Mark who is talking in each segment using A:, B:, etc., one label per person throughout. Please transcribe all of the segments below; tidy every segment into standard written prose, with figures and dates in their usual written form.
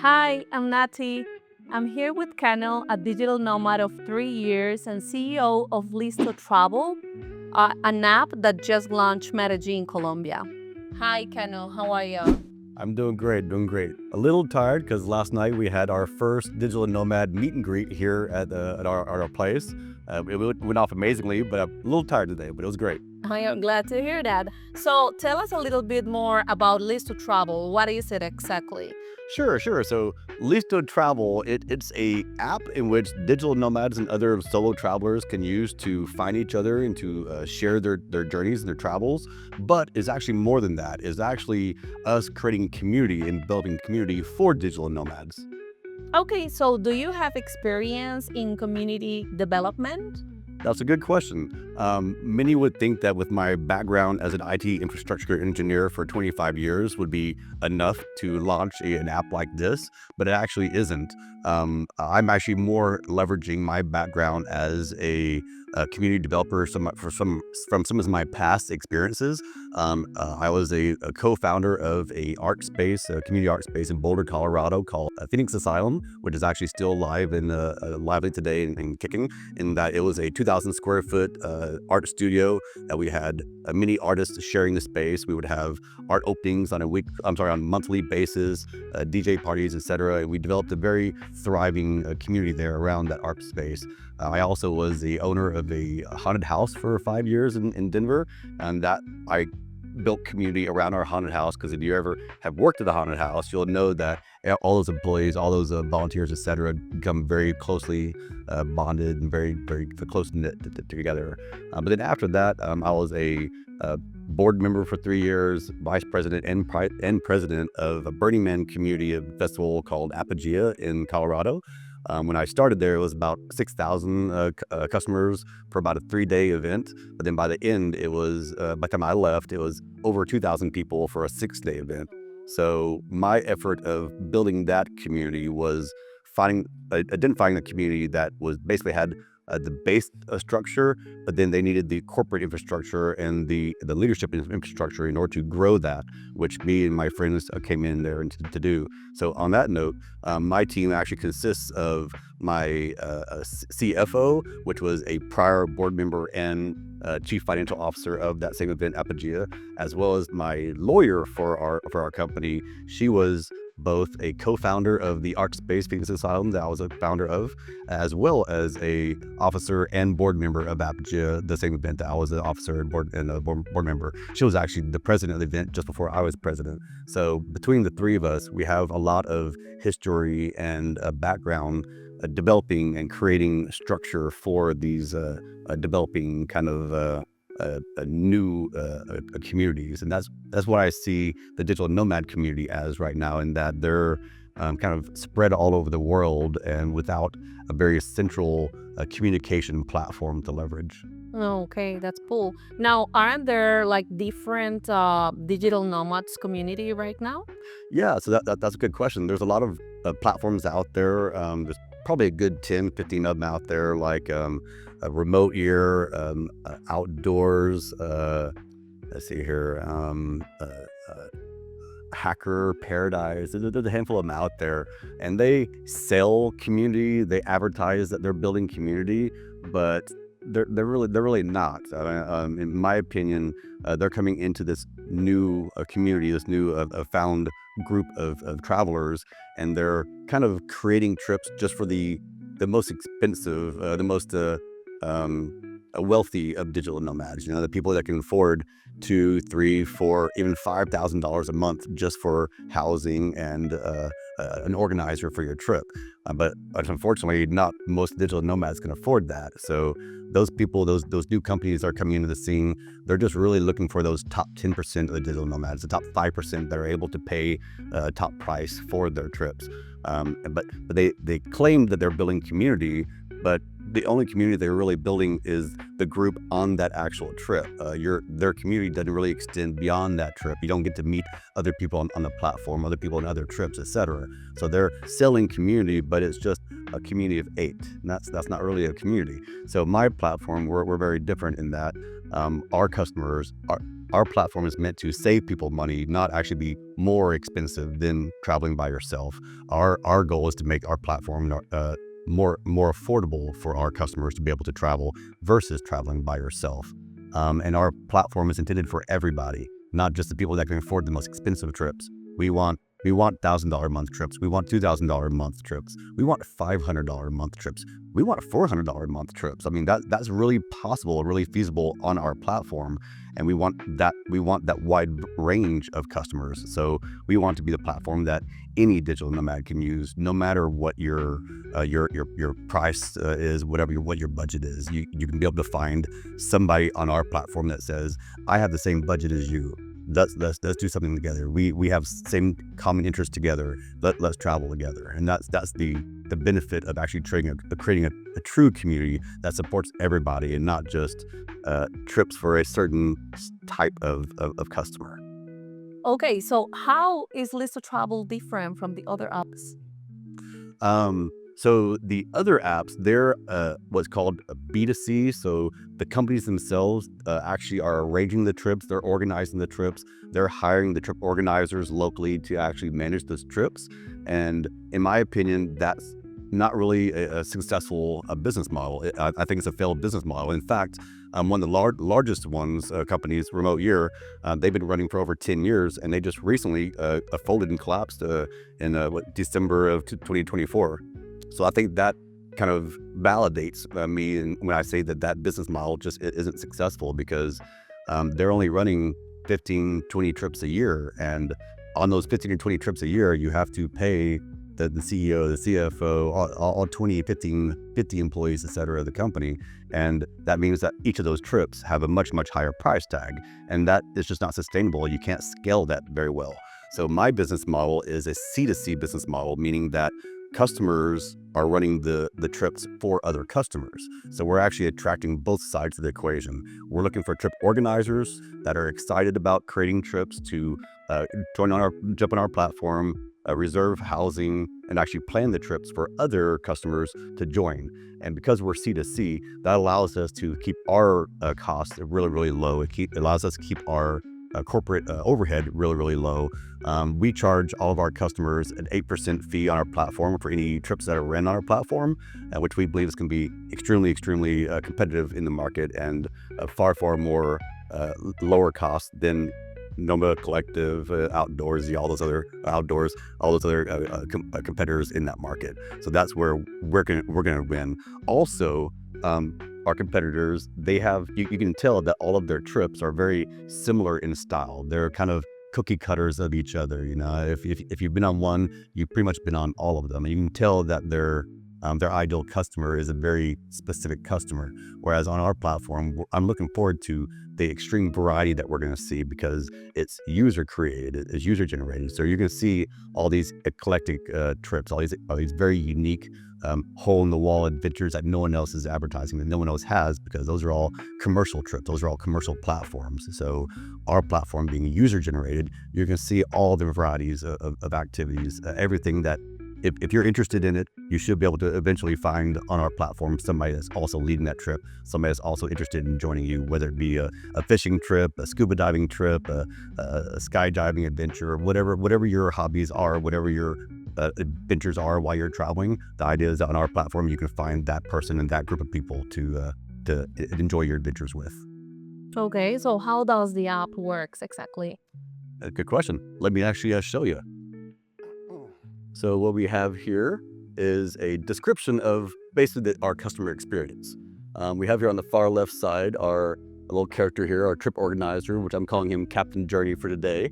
A: Hi, I'm Nati. I'm here with Cano, a digital nomad of 3 years and CEO of Listo Travel, an app that just launched Medellin, Colombia. Hi, Cano. How are you?
B: I'm doing great, doing great. A little tired because last night we had our first digital nomad meet and greet here at our place. Went off amazingly, but I'm a little tired today, but it was great.
A: I am glad to hear that. So, tell us a little bit more about Listo Travel. What is it exactly?
B: Sure. So Listo Travel, it's a app in which digital nomads and other solo travelers can use to find each other and to share their journeys and their travels. But it's actually more than that. It's actually us creating community and developing community for digital nomads.
A: Okay, so do you have experience in community development?
B: That's a good question. Many would think that with my background as an IT infrastructure engineer for 25 years would be enough to launch an app like this, but it actually isn't. I'm actually more leveraging my background as a community developer from some of my past experiences. I was a co-founder of a community art space in Boulder, Colorado called Phoenix Asylum, which is actually still live and lively today and kicking. In that it was a 2,000 square foot art studio that we had many artists sharing the space. We would have art openings on a monthly basis, DJ parties, etc. And we developed a very thriving community there around that art space. I also was the owner of a haunted house for 5 years in Denver, and that I built community around our haunted house, because if you ever have worked at a haunted house, you'll know that all those employees, all those volunteers, etc., become very closely bonded and very close knit together. But then after that, I was a board member for 3 years, vice president and president of a Burning Man community festival called Apogea in Colorado. When I started there, it was about 6,000 customers for about a 3-day event. But then by the end, by the time I left, it was over 2,000 people for a 6-day event. So my effort of building that community was identifying a community that was basically had the base structure, but then they needed the corporate infrastructure and the leadership infrastructure in order to grow that, which me and my friends came in there to do. So on that note, my team actually consists of my CFO, which was a prior board member and chief financial officer of that same event, Apogea, as well as my lawyer for our company. She was both a co-founder of the art space Phoenix Asylum that I was a founder of, as well as a officer and board member of Apogea, the same event that I was an officer and a board member. She was actually the president of the event just before I was president. So between the three of us, we have a lot of history and background developing and creating structure for these developing kind of new communities. And that's what I see the digital nomad community as right now, in that they're kind of spread all over the world and without a very central communication platform to leverage.
A: Okay, that's cool. Now, aren't there like different digital nomads community right now?
B: Yeah, so that's a good question. There's a lot of platforms out there. There's probably a good 10, 15 of them out there, like a remote ear, outdoors, let's see here, hacker paradise. There's a handful of them out there, and they sell community. They advertise that they're building community, but they're really not. In my opinion, they're coming into this new community, this new found group of travelers, and they're kind of creating trips just for the most expensive, the most wealthy of digital nomads. You know, the people that can afford two, three, four, even $5,000 a month just for housing and an organizer for your trip. But unfortunately, not most digital nomads can afford that. So those people, those new companies are coming into the scene. They're just really looking for those top 10% of the digital nomads, the top 5% that are able to pay top price for their trips. But they claim that they're building community, but the only community they're really building is the group on that actual trip. Their community doesn't really extend beyond that trip. You don't get to meet other people on the platform, other people on other trips, etc. So they're selling community, but it's just a community of 8. And that's not really a community. So my platform, we're very different in that our customers, our platform is meant to save people money, not actually be more expensive than traveling by yourself. Our goal is to make our platform more affordable for our customers to be able to travel versus traveling by yourself. And our platform is intended for everybody, not just the people that can afford the most expensive trips. We want $1,000 a month trips. We want $2,000 a month trips. We want $500 a month trips. We want $400 a month trips. I mean, that's really possible, really feasible on our platform, and we want that wide range of customers. So we want to be the platform that any digital nomad can use, no matter what your price is, what your budget is. You can be able to find somebody on our platform that says, I have the same budget as you. Let's do something together. We have same common interests together. Let's travel together. And that's the benefit of actually creating a true community that supports everybody and not just trips for a certain type of customer.
A: Okay, so how is Listo Travel different from the other apps?
B: So the other apps, they're what's called a B2C. So the companies themselves actually are arranging the trips, they're organizing the trips, they're hiring the trip organizers locally to actually manage those trips. And in my opinion, that's not really a successful business model. I think it's a failed business model. In fact, one of the largest ones, companies, Remote Year, they've been running for over 10 years, and they just recently folded and collapsed in December of 2024. So I think that kind of validates me and when I say that business model just isn't successful, because they're only running 15, 20 trips a year. And on those 15 or 20 trips a year, you have to pay the CEO, the CFO, all 20, 15, 50 employees, et cetera, of the company. And that means that each of those trips have a much, much higher price tag. And that is just not sustainable. You can't scale that very well. So my business model is a C2C business model, meaning that customers are running the trips for other customers. So we're actually attracting both sides of the equation. We're looking for trip organizers that are excited about creating trips to jump on our platform, reserve housing, and actually plan the trips for other customers to join. And because we're C2C, that allows us to keep our costs really, really low. It allows us to keep our corporate overhead really, really low. We charge all of our customers an 8% fee on our platform for any trips that are ran on our platform, which we believe is going to be extremely, extremely competitive in the market, and far, far more lower cost than Nomad Collective, Outdoorsy, all those other competitors in that market. So that's where we're gonna win. Also, our competitors, they have, you can tell that all of their trips are very similar in style. They're kind of cookie cutters of each other. You know, if you've been on one, you've pretty much been on all of them. And you can tell that their ideal customer is a very specific customer. Whereas on our platform, I'm looking forward to the extreme variety that we're going to see, because it's user created, it's user generated. So you're going to see all these eclectic trips, all these very unique hole in the wall adventures that no one else is advertising, that no one else has, because those are all commercial trips. Those are all commercial platforms. So our platform being user generated, you're going to see all the varieties of activities, everything that if you're interested in it, you should be able to eventually find on our platform somebody that's also leading that trip, somebody that's also interested in joining you, whether it be a fishing trip, a scuba diving trip, a skydiving adventure, whatever your hobbies are, whatever your adventures are while you're traveling. The idea is that on our platform, you can find that person and that group of people to enjoy your adventures with.
A: Okay, so how does the app works exactly?
B: Good question. Let me actually show you. So what we have here is a description of basically our customer experience. We have here on the far left side our little character here, our trip organizer, which I'm calling him Captain Journey for today.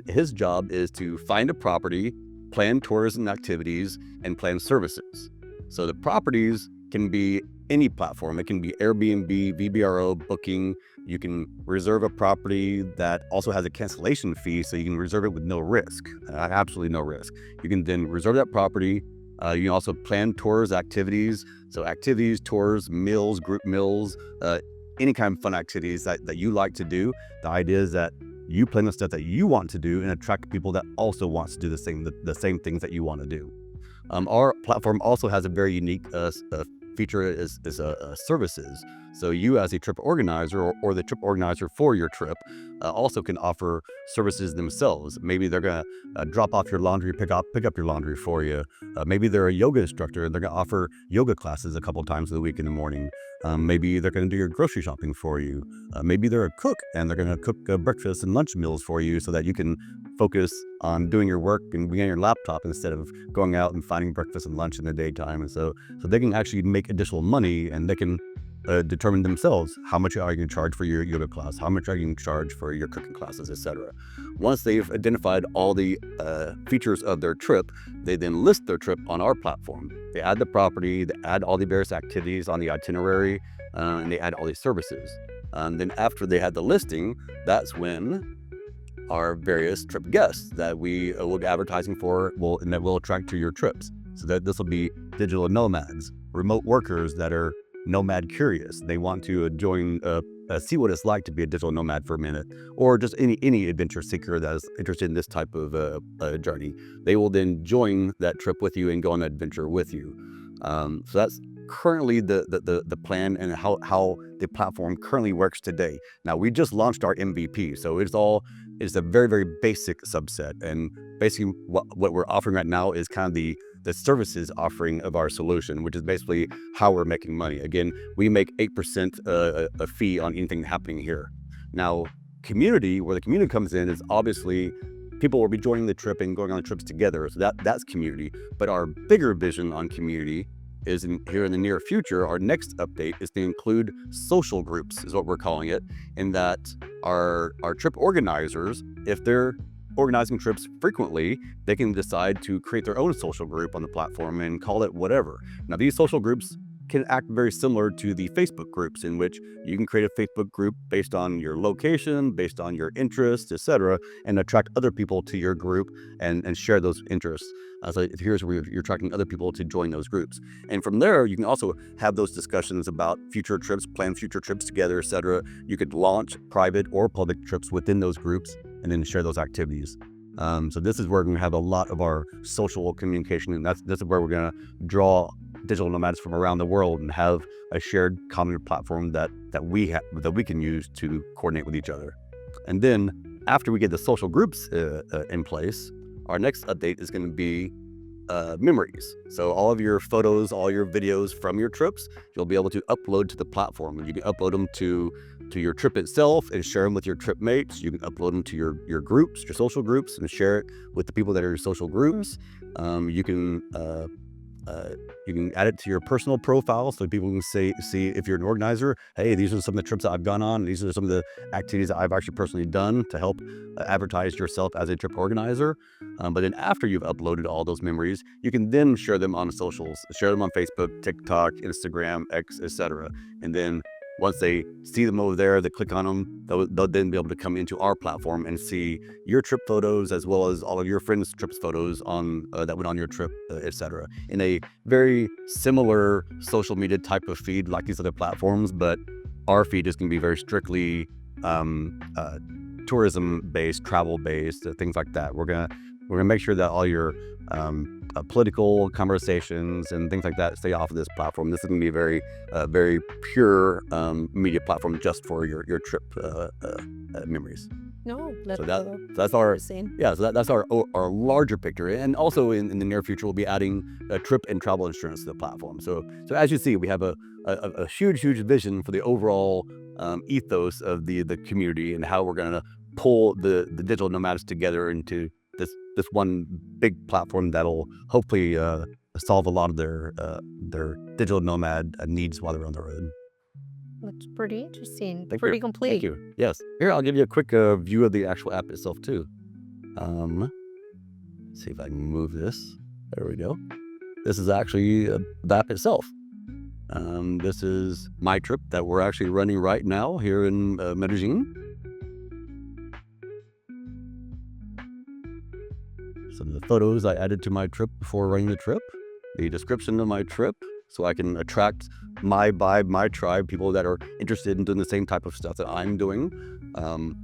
B: His job is to find a property, plan tours and activities, and plan services. So the properties can be any platform. It can be Airbnb, VBRO, Booking. You can reserve a property that also has a cancellation fee, so you can reserve it with no risk, absolutely no risk. You can then reserve that property. You can also plan tours, activities. So activities, tours, meals, group meals, any kind of fun activities that you like to do. The idea is that you plan the stuff that you want to do and attract people that also wants to do the same things that you want to do. Our platform also has a very unique feature is services. So you as a trip organizer or the trip organizer for your trip also can offer services themselves. Maybe they're going to drop off your laundry, pick up your laundry for you. Maybe they're a yoga instructor and they're going to offer yoga classes a couple times a week in the morning. Maybe they're going to do your grocery shopping for you. Maybe they're a cook and they're going to cook breakfast and lunch meals for you so that you can focus on doing your work and being on your laptop instead of going out and finding breakfast and lunch in the daytime. And so they can actually make additional money, and they can determine themselves how much are you going to charge for your yoga class, how much are you going to charge for your cooking classes, etc. Once they've identified all the features of their trip, they then list their trip on our platform. They add the property, they add all the various activities on the itinerary, and they add all these services. Then after they had the listing, that's when our various trip guests that we will be advertising for and that will attract to your trips. So that this will be digital nomads, remote workers that are nomad curious. They want to join, see what it's like to be a digital nomad for a minute, or just any adventure seeker that is interested in this type of journey. They will then join that trip with you and go on an adventure with you. So that's currently the plan and how the platform currently works today. Now, we just launched our MVP, so it's a very, very basic subset. And basically what we're offering right now is kind of the services offering of our solution, which is basically how we're making money. Again, we make 8% a fee on anything happening here. Now, community, where the community comes in, is obviously people will be joining the trip and going on the trips together. So that's community. But our bigger vision on community is here in the near future. Our next update is to include social groups, is what we're calling it, in that our trip organizers, if they're organizing trips frequently, they can decide to create their own social group on the platform and call it whatever. Now, these social groups can act very similar to the Facebook groups, in which you can create a Facebook group based on your location, based on your interests, etc., and attract other people to your group and share those interests. So here's where you're attracting other people to join those groups. And from there, you can also have those discussions about future trips, plan future trips together, etc. You could launch private or public trips within those groups and then share those activities. So this is where we're going to have a lot of our social communication, and this is where we're going to draw digital nomads from around the world and have a shared common platform that we can use to coordinate with each other. And then after we get the social groups in place, our next update is going to be memories. So all of your photos, all your videos from your trips, you'll be able to upload to the platform. And you can upload them to your trip itself and share them with your trip mates. You can upload them to your groups, your social groups, and share it with the people that are your social groups. You can add it to your personal profile so people can see if you're an organizer, hey, these are some of the trips that I've gone on. These are some of the activities that I've actually personally done to help advertise yourself as a trip organizer. But then after you've uploaded all those memories, you can then share them on the socials, share them on Facebook, TikTok, Instagram, X, etc. And then once they see them over there, they click on them, they'll then be able to come into our platform and see your trip photos as well as all of your friends' trips photos on that went on your trip, etc. In a very similar social media type of feed like these other platforms, but our feed is going to be very strictly tourism-based, travel-based, things like that. We're gonna make sure that all your political conversations and things like that stay off of this platform. This is going to be a very pure media platform just for your trip memories.
A: No,
B: so that's our that's our larger picture. And also in the near future, we'll be adding trip and travel insurance to the platform. So as you see, we have a huge vision for the overall ethos of the community and how we're going to pull the digital nomads together into this one big platform that'll hopefully solve a lot of their digital nomad needs while they're on the road.
A: That's pretty interesting.
B: Thank
A: Pretty
B: you.
A: complete.
B: Thank you. Yes. Here, I'll give you a quick view of the actual app itself too. See if I can move this. There we go. This is actually the app itself. This is my trip that we're actually running right now here in Medellin. Some of the photos I added to my trip before running the trip, the description of my trip, so I can attract my vibe, my tribe, people that are interested in doing the same type of stuff that I'm doing.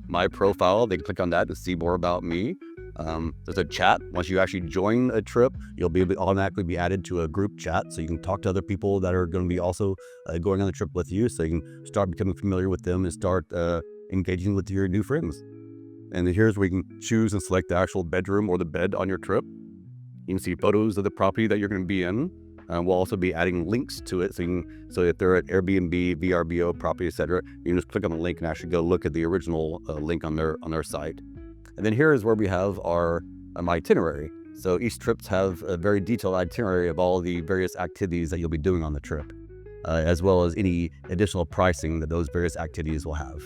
B: My profile, they can click on that to see more about me. There's a chat. Once you actually join a trip, you'll be able to automatically be added to a group chat, so you can talk to other people that are going to be also going on the trip with you, so you can start becoming familiar with them and start engaging with your new friends. And here's where you can choose and select the actual bedroom or the bed on your trip. You can see photos of the property that you're going to be in. We'll also be adding links to it, so if they're at Airbnb, VRBO, property, etc., you can just click on the link and actually go look at the original link on their site. And then here is where we have our itinerary. So each trip have a very detailed itinerary of all the various activities that you'll be doing on the trip, as well as any additional pricing that those various activities will have.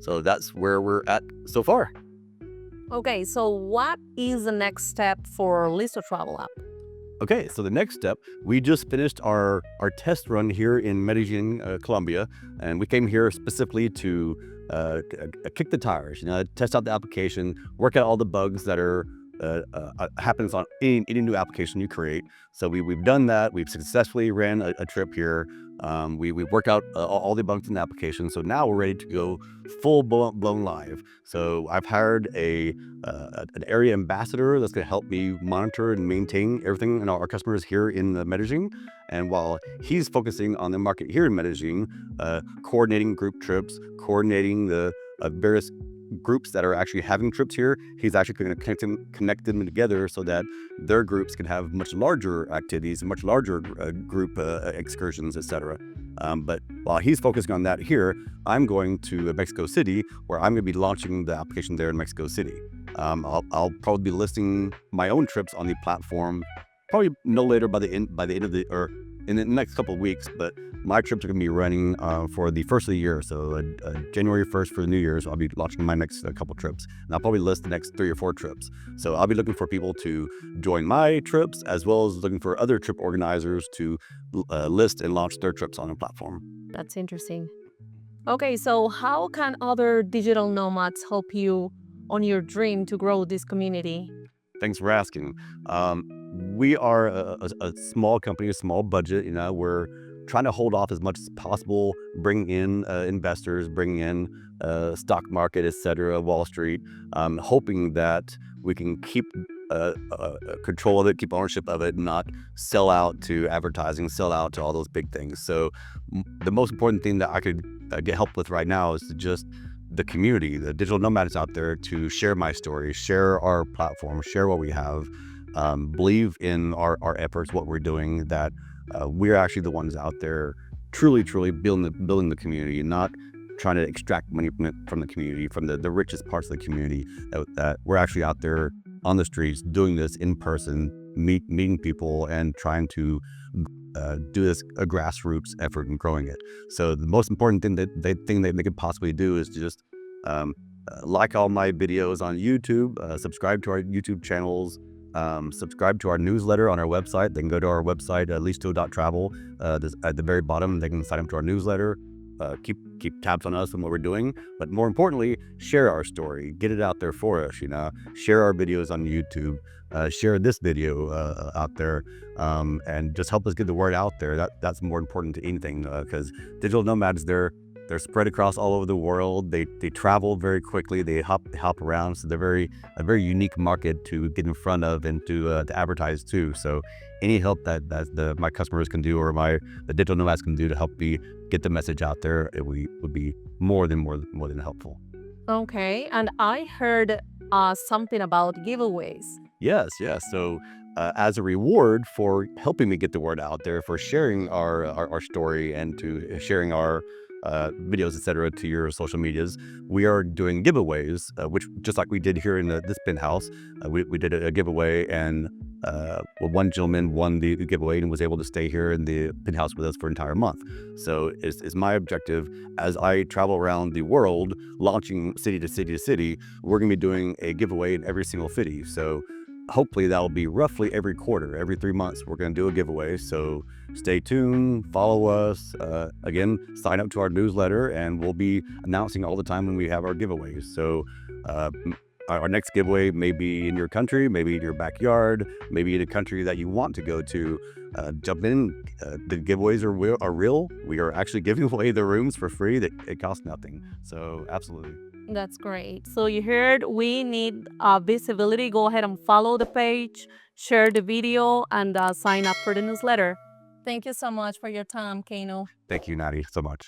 B: So that's where we're at so far.
A: Okay, so what is the next step for Listo Travel app?
B: Okay, so the next step, we just finished our test run here in Medellin, Colombia, and we came here specifically to kick the tires, test out the application, work out all the bugs that are happens on any new application you create. So we've done that. We've successfully ran a trip here. We've worked out all the bugs in the application. So now we're ready to go full blown live. So I've hired an area ambassador that's going to help me monitor and maintain everything and our customers here in Medellin. And while he's focusing on the market here in Medellin, coordinating group trips, coordinating the various groups that are actually having trips here, he's actually going to connect them together so that their groups can have much larger activities, much larger group excursions, etc. But while he's focusing on that here, I'm going to Mexico City, where I'm going to be launching the application there in Mexico City. I'll probably be listing my own trips on the platform, probably no later by the end of the or in the next couple of weeks. But my trips are going to be running for the first of the year, so January 1st for the New Year's. I'll be launching my next couple trips, and I'll probably list the next 3 or 4 trips. So I'll be looking for people to join my trips, as well as looking for other trip organizers to list and launch their trips on the platform.
A: That's interesting. Okay, so how can other digital nomads help you on your dream to grow this community?
B: Thanks for asking. We are a small company, a small budget. We're trying to hold off as much as possible, bring in investors, bring in stock market, etc., Wall Street, hoping that we can keep control of it, keep ownership of it, not sell out to advertising, sell out to all those big things. So the most important thing that I could get help with right now is to just the community, the digital nomads out there, to share my story, share our platform, share what we have, believe in our efforts, what we're doing, that we're actually the ones out there truly building the community, not trying to extract money from the community, from the richest parts of the community, that we're actually out there on the streets doing this in person, meeting people and trying to do this a grassroots effort and growing it. So the most important thing that they could possibly do is to just like all my videos on YouTube, subscribe to our YouTube channels, subscribe to our newsletter on our website. They can go to our website, listo.travel. At the very bottom, they can sign up to our newsletter. Keep tabs on us and what we're doing, but more importantly, share our story, get it out there for us. Share our videos on YouTube, share this video out there, and just help us get the word out there. That's more important to anything, because digital nomads, they're spread across all over the world. They travel very quickly. They hop around, so they're a very unique market to get in front of and to advertise to. So any help that my customers can do, or the digital nomads can do to help me get the message out there, it would be more than helpful.
A: Okay, and I heard something about giveaways.
B: Yes. So as a reward for helping me get the word out there, for sharing our story and to sharing our videos, etc., to your social medias, we are doing giveaways, which, just like we did here in this penthouse, we did a giveaway, and one gentleman won the giveaway and was able to stay here in the penthouse with us for an entire month. So it's my objective, as I travel around the world launching city to city, we're going to be doing a giveaway in every single city. So hopefully that'll be roughly every quarter, every 3 months, we're going to do a giveaway. So stay tuned, follow us, again, sign up to our newsletter, and we'll be announcing all the time when we have our giveaways. So our next giveaway may be in your country, maybe in your backyard, maybe in a country that you want to go to. Jump in. The giveaways are real. We are actually giving away the rooms for free. That it costs nothing. So absolutely.
A: That's great. So you heard we need visibility. Go ahead and follow the page, share the video, and sign up for the newsletter. Thank you so much for your time, Kano.
B: Thank you, Natty, so much.